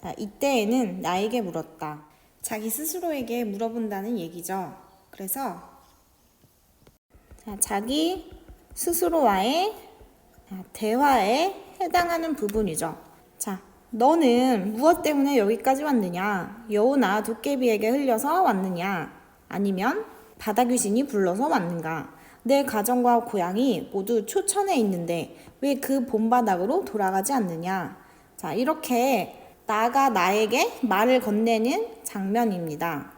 자, 이때에는 나에게 물었다. 자기 스스로에게 물어본다는 얘기죠. 그래서 자, 자기 스스로와의 대화에 해당하는 부분이죠. 자, 너는 무엇 때문에 여기까지 왔느냐? 여우나 도깨비에게 흘려서 왔느냐? 아니면 바다 귀신이 불러서 왔는가? 내 가정과 고향이 모두 초천에 있는데 왜 그 본바닥으로 돌아가지 않느냐? 자, 이렇게 나가 나에게 말을 건네는 장면입니다.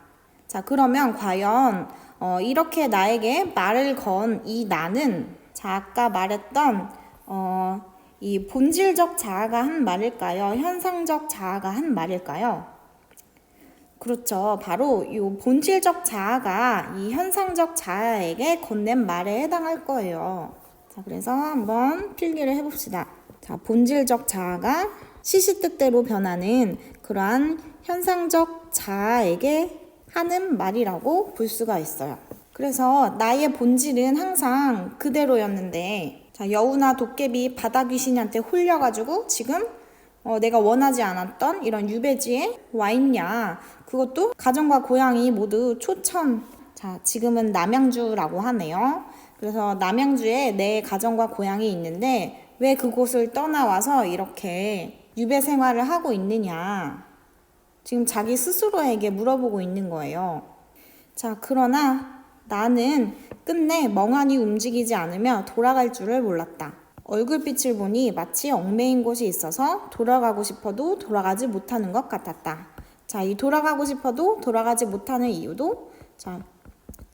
자, 그러면 과연 이렇게 나에게 말을 건 이 나는 자, 아까 말했던 이 본질적 자아가 한 말일까요? 현상적 자아가 한 말일까요? 그렇죠. 바로 이 본질적 자아가 이 현상적 자아에게 건넨 말에 해당할 거예요. 자, 그래서 한번 필기를 해봅시다. 자, 본질적 자아가 시시때때로 변하는 그러한 현상적 자아에게 하는 말이라고 볼 수가 있어요. 그래서 나의 본질은 항상 그대로였는데, 자, 여우나 도깨비 바다 귀신한테 홀려가지고 지금 내가 원하지 않았던 이런 유배지에 와 있냐. 그것도 가정과 고향이 모두 초천. 자, 지금은 남양주라고 하네요. 그래서 남양주에 내 가정과 고향이 있는데 왜 그곳을 떠나와서 이렇게 유배 생활을 하고 있느냐. 지금 자기 스스로에게 물어보고 있는 거예요. 자, 그러나 나는 끝내 멍하니 움직이지 않으며 돌아갈 줄을 몰랐다. 얼굴빛을 보니 마치 얽매인 곳이 있어서 돌아가고 싶어도 돌아가지 못하는 것 같았다. 자, 이 돌아가고 싶어도 돌아가지 못하는 이유도 자,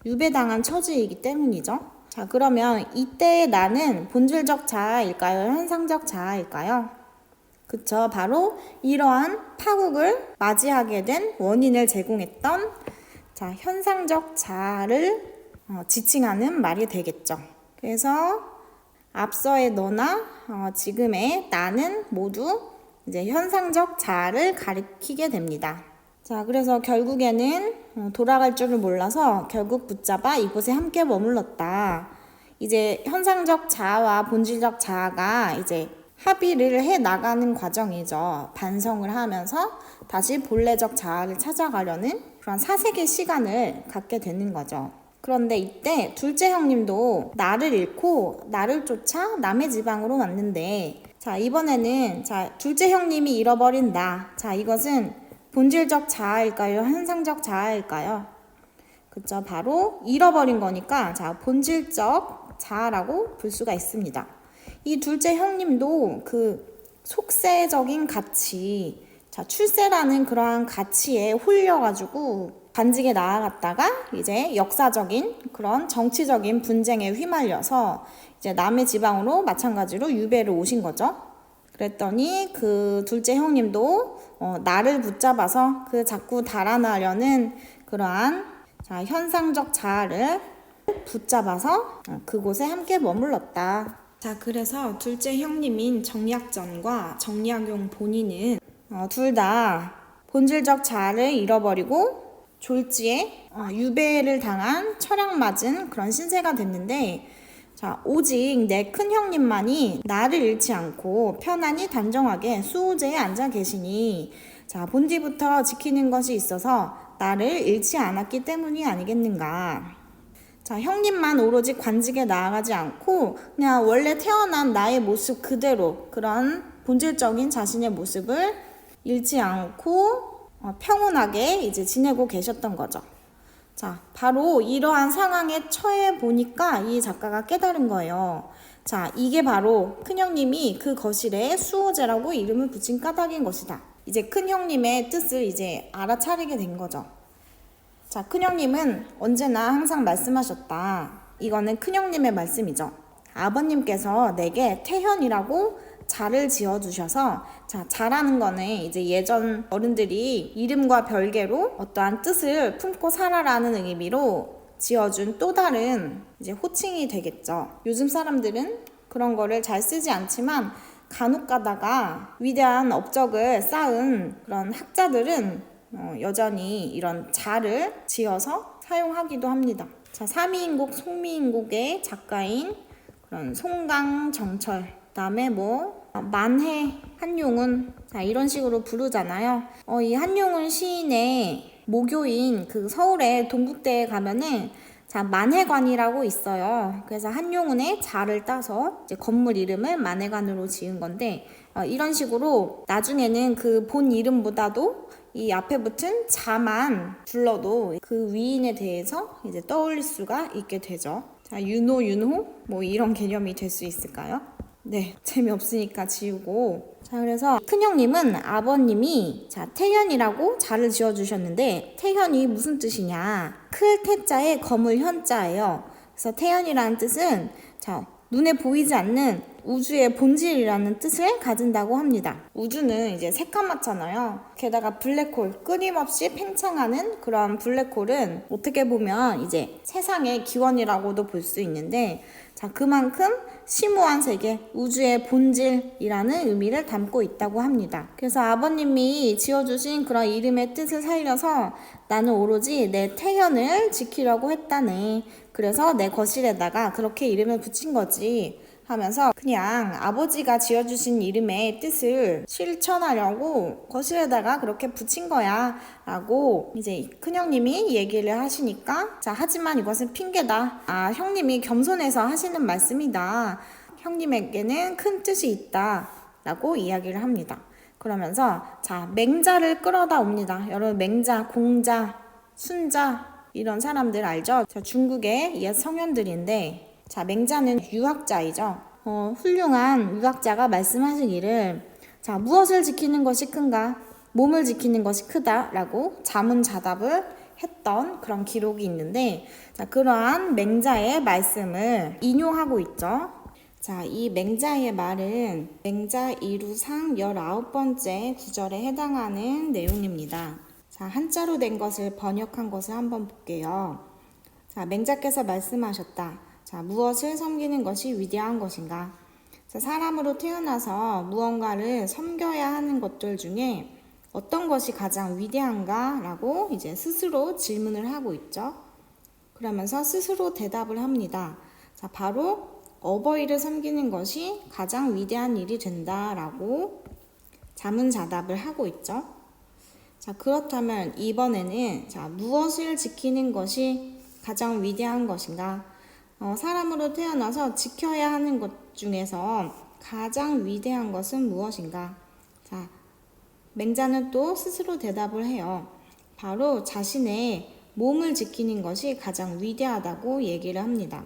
유배당한 처지이기 때문이죠. 자, 그러면 이때의 나는 본질적 자아일까요? 현상적 자아일까요? 그쵸. 바로 이러한 파국을 맞이하게 된 원인을 제공했던 자, 현상적 자아를 지칭하는 말이 되겠죠. 그래서 앞서의 너나 지금의 나는 모두 이제 현상적 자아를 가리키게 됩니다. 자, 그래서 결국에는 돌아갈 줄을 몰라서 결국 붙잡아 이곳에 함께 머물렀다. 이제 현상적 자아와 본질적 자아가 이제 합의를 해 나가는 과정이죠. 반성을 하면서 다시 본래적 자아를 찾아가려는 그런 사색의 시간을 갖게 되는 거죠. 그런데 이때 둘째 형님도 나를 잃고 나를 쫓아 남의 지방으로 왔는데 자, 이번에는 자, 둘째 형님이 잃어버린 나. 자, 이것은 본질적 자아일까요? 현상적 자아일까요? 그쵸. 바로 잃어버린 거니까 자, 본질적 자아라고 볼 수가 있습니다. 이 둘째 형님도 그 속세적인 가치, 자, 출세라는 그러한 가치에 홀려가지고 관직에 나아갔다가 이제 역사적인 그런 정치적인 분쟁에 휘말려서 이제 남의 지방으로 마찬가지로 유배를 오신 거죠. 그랬더니 그 둘째 형님도 나를 붙잡아서 그 자꾸 달아나려는 그러한 자, 현상적 자아를 붙잡아서 그곳에 함께 머물렀다. 자, 그래서 둘째 형님인 정약전과 정약용 본인은 둘 다 본질적 자아를 잃어버리고 졸지에 유배를 당한 철학맞은 그런 신세가 됐는데 자, 오직 내 큰형님만이 나를 잃지 않고 편안히 단정하게 수호제에 앉아 계시니 자, 본디부터 지키는 것이 있어서 나를 잃지 않았기 때문이 아니겠는가. 자, 형님만 오로지 관직에 나아가지 않고 그냥 원래 태어난 나의 모습 그대로 그런 본질적인 자신의 모습을 잃지 않고 평온하게 이제 지내고 계셨던 거죠. 자, 바로 이러한 상황에 처해 보니까 이 작가가 깨달은 거예요. 자, 이게 바로 큰형님이 그 거실에 수호제라고 이름을 붙인 까닭인 것이다. 이제 큰형님의 뜻을 이제 알아차리게 된 거죠. 자, 큰형님은 언제나 항상 말씀하셨다. 이거는 큰형님의 말씀이죠. 아버님께서 내게 태현이라고 자를 지어주셔서 자, 자라는 거는 이제 예전 어른들이 이름과 별개로 어떠한 뜻을 품고 살아라는 의미로 지어준 또 다른 이제 호칭이 되겠죠. 요즘 사람들은 그런 거를 잘 쓰지 않지만 간혹 가다가 위대한 업적을 쌓은 그런 학자들은 여전히 이런 자를 지어서 사용하기도 합니다. 자, 삼이인곡 송미인곡의 작가인 그런 송강정철 그다음에 뭐 만해 한용운 자 이런 식으로 부르잖아요. 이 한용운 시인의 모교인 그 서울의 동국대에 가면은 자 만해관이라고 있어요. 그래서 한용운의 자를 따서 이제 건물 이름을 만해관으로 지은 건데 이런 식으로 나중에는 그 본 이름보다도 이 앞에 붙은 자만 불러도 그 위인에 대해서 이제 떠올릴 수가 있게 되죠. 자, 윤호, 윤호? 뭐 이런 개념이 될 수 있을까요? 네, 재미없으니까 지우고. 자, 그래서 큰형님은 아버님이 자, 태현이라고 자를 지어주셨는데 태현이 무슨 뜻이냐? 클 태자에 거물 현자예요. 그래서 태현이라는 뜻은 자, 눈에 보이지 않는 우주의 본질이라는 뜻을 가진다고 합니다. 우주는 이제 새까맣잖아요. 게다가 블랙홀, 끊임없이 팽창하는 그런 블랙홀은 어떻게 보면 이제 세상의 기원이라고도 볼 수 있는데 자, 그만큼 심오한 세계, 우주의 본질이라는 의미를 담고 있다고 합니다. 그래서 아버님이 지어주신 그런 이름의 뜻을 살려서 나는 오로지 내 태현을 지키려고 했다네. 그래서 내 거실에다가 그렇게 이름을 붙인 거지 하면서 그냥 아버지가 지어주신 이름의 뜻을 실천하려고 거실에다가 그렇게 붙인 거야 라고 이제 큰형님이 얘기를 하시니까 자 하지만 이것은 핑계다. 형님이 겸손해서 하시는 말씀이다. 형님에게는 큰 뜻이 있다 라고 이야기를 합니다. 그러면서 자 맹자를 끌어다 옵니다. 여러분 맹자, 공자, 순자 이런 사람들 알죠? 자, 중국의 옛 성현들인데 자 맹자는 유학자이죠. 훌륭한 유학자가 말씀하시기를 자 무엇을 지키는 것이 큰가? 몸을 지키는 것이 크다라고 자문자답을 했던 그런 기록이 있는데 자 그러한 맹자의 말씀을 인용하고 있죠. 자, 이 맹자의 말은 맹자 이루상 19번째 구절에 해당하는 내용입니다. 자, 한자로 된 것을 번역한 것을 한번 볼게요. 자, 맹자께서 말씀하셨다. 자, 무엇을 섬기는 것이 위대한 것인가? 자, 사람으로 태어나서 무언가를 섬겨야 하는 것들 중에 어떤 것이 가장 위대한가? 라고 이제 스스로 질문을 하고 있죠. 그러면서 스스로 대답을 합니다. 자, 바로 어버이를 섬기는 것이 가장 위대한 일이 된다라고 자문자답을 하고 있죠. 자, 그렇다면 이번에는 자, 무엇을 지키는 것이 가장 위대한 것인가? 사람으로 태어나서 지켜야 하는 것 중에서 가장 위대한 것은 무엇인가? 자, 맹자는 또 스스로 대답을 해요. 바로 자신의 몸을 지키는 것이 가장 위대하다고 얘기를 합니다.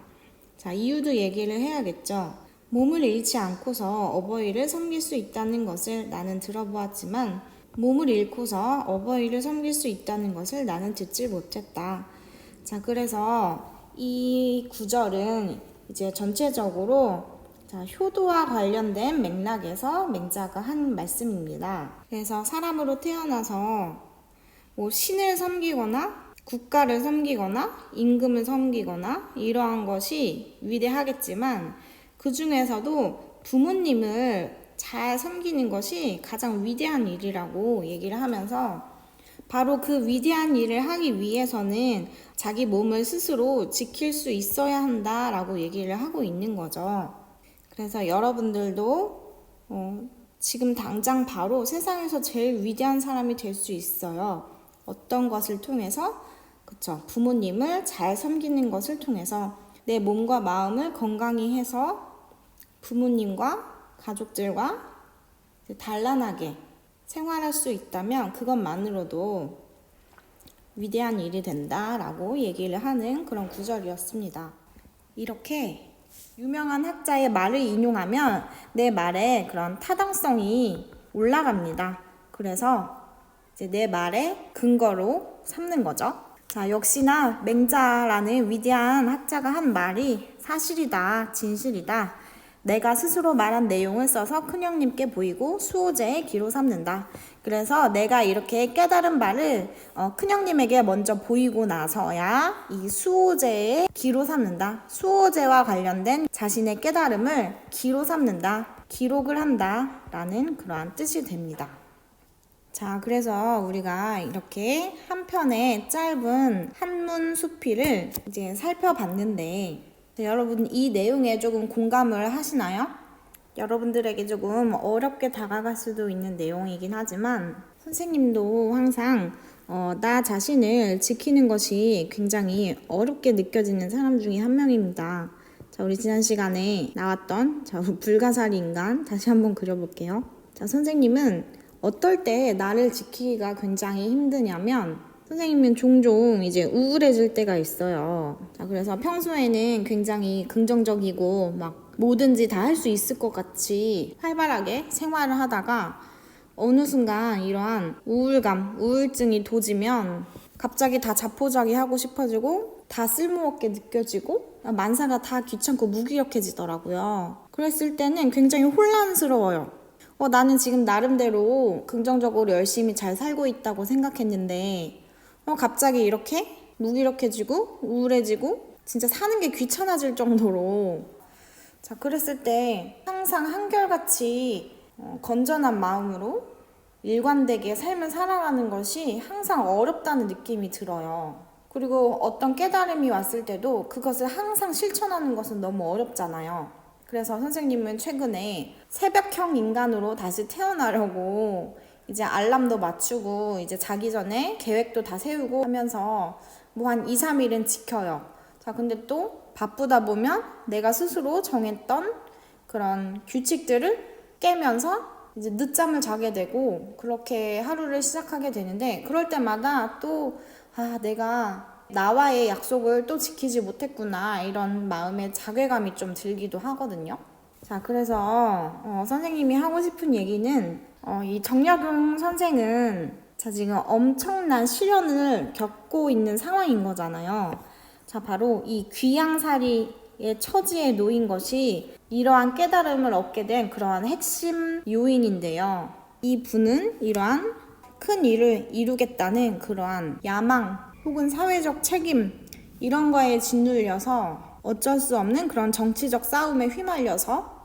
자, 이유도 얘기를 해야겠죠. 몸을 잃지 않고서 어버이를 섬길 수 있다는 것을 나는 들어보았지만 몸을 잃고서 어버이를 섬길 수 있다는 것을 나는 듣지 못했다. 자, 그래서 이 구절은 이제 전체적으로 자, 효도와 관련된 맥락에서 맹자가 한 말씀입니다. 그래서 사람으로 태어나서 뭐 신을 섬기거나 국가를 섬기거나 임금을 섬기거나 이러한 것이 위대하겠지만 그 중에서도 부모님을 잘 섬기는 것이 가장 위대한 일이라고 얘기를 하면서 바로 그 위대한 일을 하기 위해서는 자기 몸을 스스로 지킬 수 있어야 한다라고 얘기를 하고 있는 거죠. 그래서 여러분들도 지금 당장 바로 세상에서 제일 위대한 사람이 될 수 있어요. 어떤 것을 통해서? 그쵸. 부모님을 잘 섬기는 것을 통해서 내 몸과 마음을 건강히 해서 부모님과 가족들과 단란하게 생활할 수 있다면 그것만으로도 위대한 일이 된다라고 얘기를 하는 그런 구절이었습니다. 이렇게 유명한 학자의 말을 인용하면 내 말에 그런 타당성이 올라갑니다. 그래서 이제 내 말의 근거로 삼는 거죠. 자, 역시나 맹자라는 위대한 학자가 한 말이 사실이다, 진실이다. 내가 스스로 말한 내용을 써서 큰형님께 보이고 수호제의 기로 삼는다. 그래서 내가 이렇게 깨달은 바를 큰형님에게 먼저 보이고 나서야 이 수호제의 기로 삼는다. 수호제와 관련된 자신의 깨달음을 기로 삼는다. 기록을 한다. 라는 그러한 뜻이 됩니다. 자, 그래서 우리가 이렇게 한 편의 짧은 한문 수필을 이제 살펴봤는데 여러분 이 내용에 조금 공감을 하시나요? 여러분들에게 조금 어렵게 다가갈 수도 있는 내용이긴 하지만 선생님도 항상 나 자신을 지키는 것이 굉장히 어렵게 느껴지는 사람 중에 한 명입니다. 자, 우리 지난 시간에 나왔던 불가사리 인간 다시 한번 그려볼게요. 자, 선생님은 어떨 때 나를 지키기가 굉장히 힘드냐면 선생님은 종종 이제 우울해질 때가 있어요. 자, 그래서 평소에는 굉장히 긍정적이고 막 뭐든지 다 할 수 있을 것 같이 활발하게 생활을 하다가 어느 순간 이러한 우울감, 우울증이 도지면 갑자기 다 자포자기하고 싶어지고 다 쓸모없게 느껴지고 만사가 다 귀찮고 무기력해지더라고요. 그랬을 때는 굉장히 혼란스러워요. 나는 지금 나름대로 긍정적으로 열심히 잘 살고 있다고 생각했는데 갑자기 이렇게 무기력해지고 우울해지고 진짜 사는 게 귀찮아질 정도로 자, 그랬을 때 항상 한결같이 건전한 마음으로 일관되게 삶을 살아가는 것이 항상 어렵다는 느낌이 들어요. 그리고 어떤 깨달음이 왔을 때도 그것을 항상 실천하는 것은 너무 어렵잖아요. 그래서 선생님은 최근에 새벽형 인간으로 다시 태어나려고 이제 알람도 맞추고 이제 자기 전에 계획도 다 세우고 하면서 뭐 한 2, 3일은 지켜요. 자, 근데 또 바쁘다 보면 내가 스스로 정했던 그런 규칙들을 깨면서 이제 늦잠을 자게 되고 그렇게 하루를 시작하게 되는데 그럴 때마다 또 내가 나와의 약속을 또 지키지 못했구나 이런 마음의 자괴감이 좀 들기도 하거든요. 자, 그래서 선생님이 하고 싶은 얘기는 이 정약용 선생은 자, 지금 엄청난 시련을 겪고 있는 상황인 거잖아요. 자, 바로 이 귀양살이의 처지에 놓인 것이 이러한 깨달음을 얻게 된 그러한 핵심 요인인데요. 이 분은 이러한 큰 일을 이루겠다는 그러한 야망 혹은 사회적 책임 이런 거에 짓눌려서 어쩔 수 없는 그런 정치적 싸움에 휘말려서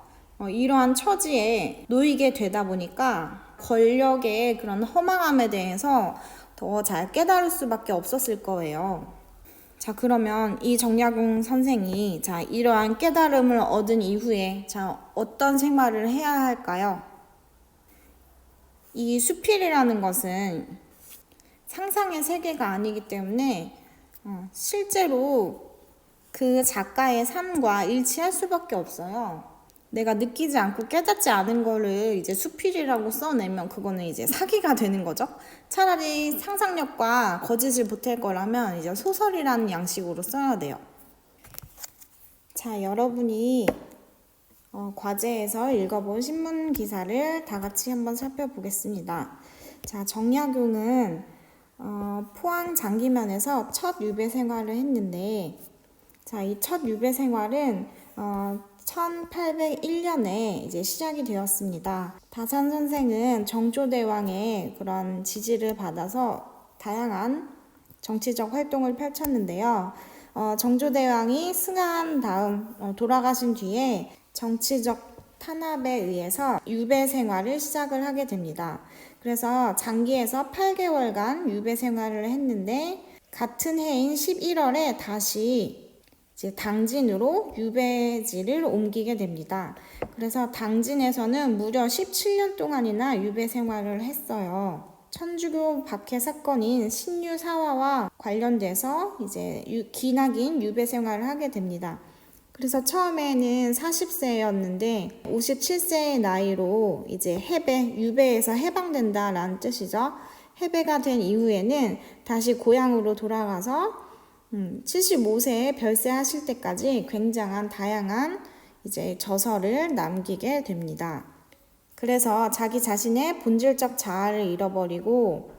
이러한 처지에 놓이게 되다 보니까 권력의 그런 허망함에 대해서 더 잘 깨달을 수밖에 없었을 거예요. 자, 그러면 이 정약용 선생이 자, 이러한 깨달음을 얻은 이후에 자, 어떤 생활을 해야 할까요? 이 수필이라는 것은 상상의 세계가 아니기 때문에 실제로 그 작가의 삶과 일치할 수밖에 없어요. 내가 느끼지 않고 깨닫지 않은 거를 이제 수필이라고 써내면 그거는 이제 사기가 되는 거죠. 차라리 상상력과 거짓을 보탤 거라면 이제 소설이라는 양식으로 써야 돼요. 자, 여러분이 과제에서 읽어본 신문 기사를 다 같이 한번 살펴보겠습니다. 자, 정약용은 포항 장기면에서 첫 유배 생활을 했는데 자, 이 첫 유배 생활은 1801년에 이제 시작이 되었습니다. 다산 선생은 정조대왕의 그런 지지를 받아서 다양한 정치적 활동을 펼쳤는데요. 정조대왕이 승하한 다음 돌아가신 뒤에 정치적 탄압에 의해서 유배 생활을 시작을 하게 됩니다. 그래서 장기에서 8개월간 유배 생활을 했는데 같은 해인 11월에 다시 이제 당진으로 유배지를 옮기게 됩니다. 그래서 당진에서는 무려 17년 동안이나 유배 생활을 했어요. 천주교 박해 사건인 신유사화와 관련돼서 이제 기나긴 유배 생활을 하게 됩니다. 그래서 처음에는 40세였는데 57세의 나이로 이제 유배에서 해방된다라는 뜻이죠. 해배가 된 이후에는 다시 고향으로 돌아가서 75세에 별세하실 때까지 굉장한 다양한 이제 저서를 남기게 됩니다. 그래서 자기 자신의 본질적 자아를 잃어버리고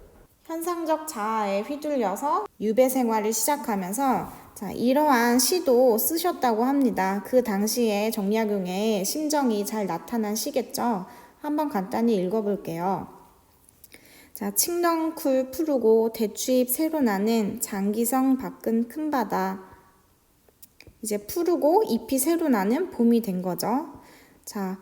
현상적 자아에 휘둘려서 유배 생활을 시작하면서 자, 이러한 시도 쓰셨다고 합니다. 그 당시에 정약용의 심정이 잘 나타난 시겠죠. 한번 간단히 읽어볼게요. 자, 칡렁쿨 푸르고 대추잎 새로 나는 장기성 밖은 큰 바다. 이제 푸르고 잎이 새로 나는 봄이 된 거죠. 자,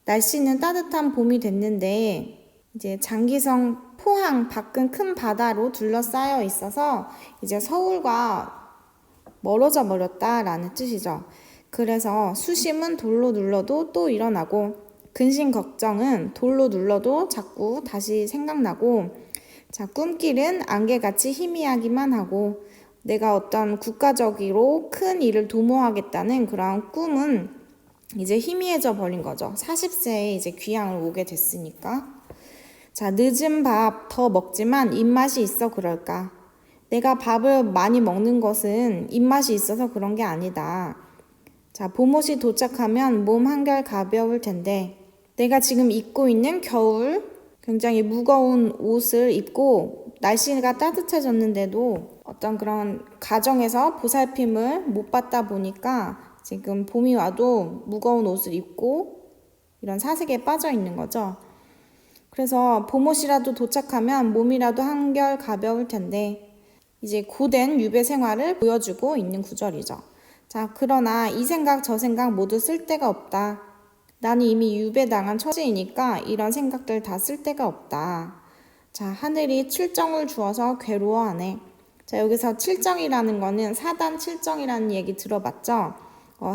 날씨는 따뜻한 봄이 됐는데 이제 장기성 포항 밖은 큰 바다로 둘러싸여 있어서 이제 서울과 멀어져 버렸다라는 뜻이죠. 그래서 수심은 돌로 눌러도 또 일어나고 근심 걱정은 돌로 눌러도 자꾸 다시 생각나고 자, 꿈길은 안개같이 희미하기만 하고 내가 어떤 국가적으로 큰 일을 도모하겠다는 그런 꿈은 이제 희미해져 버린 거죠. 40세에 이제 귀향을 오게 됐으니까. 자, 늦은 밥 더 먹지만 입맛이 있어 그럴까? 내가 밥을 많이 먹는 것은 입맛이 있어서 그런 게 아니다. 자, 봄옷이 도착하면 몸 한결 가벼울 텐데 내가 지금 입고 있는 겨울 굉장히 무거운 옷을 입고 날씨가 따뜻해졌는데도 어떤 그런 가정에서 보살핌을 못 받다 보니까 지금 봄이 와도 무거운 옷을 입고 이런 사색에 빠져 있는 거죠. 그래서 봄옷이라도 도착하면 몸이라도 한결 가벼울 텐데 이제 고된 유배 생활을 보여주고 있는 구절이죠. 자, 그러나 이 생각 저 생각 모두 쓸데가 없다. 나는 이미 유배당한 처지이니까 이런 생각들 다 쓸데가 없다. 자, 하늘이 칠정을 주어서 괴로워하네. 자, 여기서 칠정이라는 거는 사단 칠정이라는 얘기 들어봤죠?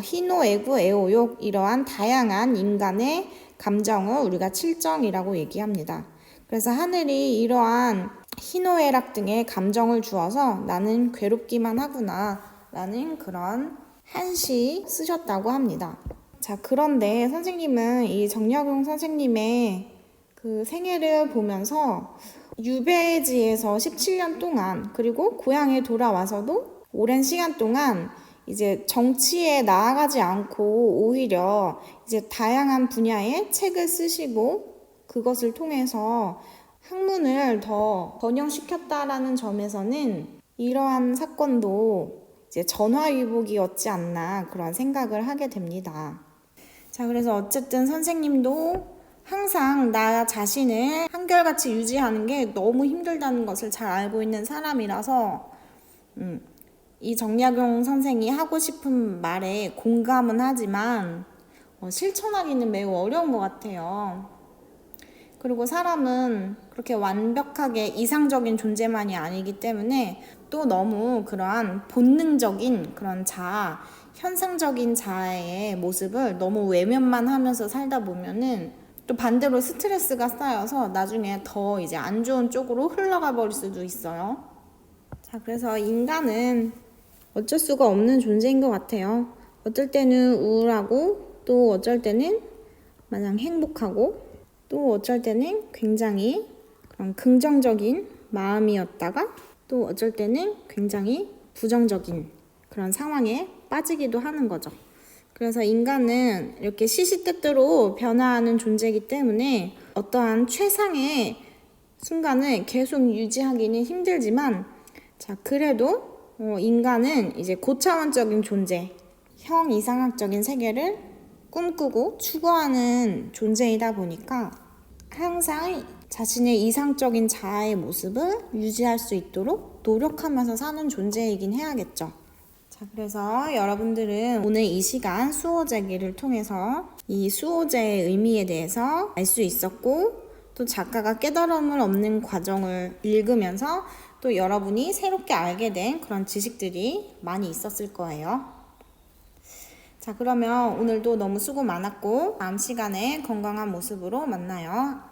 희노, 애구, 애오욕 이러한 다양한 인간의 감정을 우리가 칠정이라고 얘기합니다. 그래서 하늘이 이러한 희노애락 등의 감정을 주어서 나는 괴롭기만 하구나 라는 그런 한시 쓰셨다고 합니다. 자, 그런데 선생님은 이 정약용 선생님의 그 생애를 보면서 유배지에서 17년 동안 그리고 고향에 돌아와서도 오랜 시간 동안 이제 정치에 나아가지 않고 오히려 이제 다양한 분야의 책을 쓰시고 그것을 통해서 학문을 더 번영시켰다라는 점에서는 이러한 사건도 이제 전화위복이었지 않나 그런 생각을 하게 됩니다. 자, 그래서 어쨌든 선생님도 항상 나 자신을 한결같이 유지하는 게 너무 힘들다는 것을 잘 알고 있는 사람이라서 이 정약용 선생이 하고 싶은 말에 공감은 하지만 실천하기는 매우 어려운 것 같아요. 그리고 사람은 그렇게 완벽하게 이상적인 존재만이 아니기 때문에 또 너무 그러한 본능적인 그런 자아, 현상적인 자아의 모습을 너무 외면만 하면서 살다 보면은 또 반대로 스트레스가 쌓여서 나중에 더 이제 안 좋은 쪽으로 흘러가 버릴 수도 있어요. 자, 그래서 인간은 어쩔 수가 없는 존재인 것 같아요. 어떨 때는 우울하고 또 어쩔 때는 마냥 행복하고 또 어쩔 때는 굉장히 그런 긍정적인 마음이었다가 또 어쩔 때는 굉장히 부정적인 그런 상황에 빠지기도 하는 거죠. 그래서 인간은 이렇게 시시때때로 변화하는 존재이기 때문에 어떠한 최상의 순간을 계속 유지하기는 힘들지만 자, 그래도 인간은 이제 고차원적인 존재, 형이상학적인 세계를 꿈꾸고 추구하는 존재이다 보니까 항상 자신의 이상적인 자아의 모습을 유지할 수 있도록 노력하면서 사는 존재이긴 해야겠죠. 자, 그래서 여러분들은 오늘 이 시간 수호제기를 통해서 이 수호제의 의미에 대해서 알 수 있었고 또 작가가 깨달음을 얻는 과정을 읽으면서 또 여러분이 새롭게 알게 된 그런 지식들이 많이 있었을 거예요. 자, 그러면 오늘도 너무 수고 많았고 다음 시간에 건강한 모습으로 만나요.